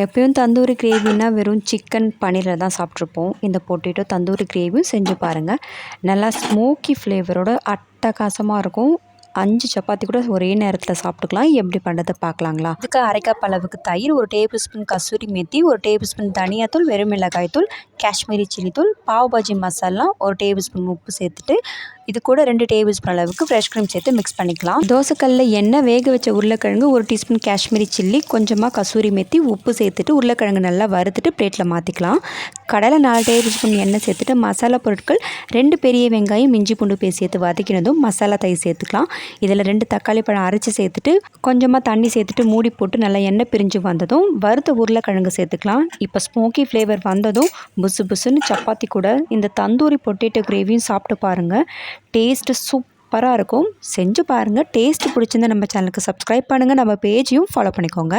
எப்பயும் தந்தூரி கிரேவினா வெறும் சிக்கன் பன்னீரில் தான் சாப்பிட்ருப்போம். இந்த பொட்டேட்டோ தந்தூரி கிரேவியும் செஞ்சு பாருங்கள். நல்லா ஸ்மோக்கி ஃப்ளேவரோட அட்டகாசமாக இருக்கும். 5 சப்பாத்தி கூட ஒரே நேரத்தில் சாப்பிட்டுக்கலாம். எப்படி பண்ணுறதை பார்க்கலாங்களா? இதுக்கு அரை கப் அளவுக்கு தயிர், 1 table spoon kasuri methi, 1 table spoon தனியாத்தூள், வெறும் மிளகாய் தூள், காஷ்மீரி சில்லி தூள், பாவ் பாஜி மசாலா, 1 டேபிள் ஸ்பூன் உப்பு சேர்த்துட்டு இது கூட 2 டேபிள் ஸ்பூன் அளவுக்கு ஃப்ரெஷ் க்ரீம் சேர்த்து மிக்ஸ் பண்ணிக்கலாம். தோசைக்கல்லில் எண்ணெய், வேக வச்ச உருளைக்கிழங்கு, 1 டீஸ்பூன் காஷ்மீரி சில்லி, கொஞ்சமாக கசூரி மேத்தி, உப்பு சேர்த்துட்டு உருளைக்கிழங்கு நல்லா வறுத்துட்டு பிளேட்டில் மாற்றிக்கலாம். கடாயில் 4 டேபிள் ஸ்பூன் எண்ணெய் சேர்த்துட்டு மசாலா பொருட்கள் 2 பெரிய வெங்காயம், இஞ்சி பூண்டு பேஸ்ட் சேர்த்து வதக்கினதும் மசாலா தயிர் சேர்த்துக்கலாம். இதில் 2 தக்காளி பழம் அரைச்சி சேர்த்துட்டு கொஞ்சமாக தண்ணி சேர்த்துட்டு மூடி போட்டு நல்லா எண்ணெய் பிரிஞ்சு வந்ததும் வறுத்த உருளைக்கிழங்கு சேர்த்துக்கலாம். இப்போ ஸ்மோக்கி ஃப்ளேவர் வந்ததும் புசு புசுன்னு சப்பாத்தி கூட இந்த தந்தூரி பொட்டேட்டோ கிரேவியும் சாப்பிட்டு பாருங்கள். டேஸ்ட்டு சூப்பராக இருக்கும். செஞ்சு பாருங்கள். டேஸ்ட்டு பிடிச்சிருந்தா நம்ம சேனலுக்கு சப்ஸ்கிரைப் பண்ணுங்கள். நம்ம பேஜையும் ஃபாலோ பண்ணிக்கோங்க.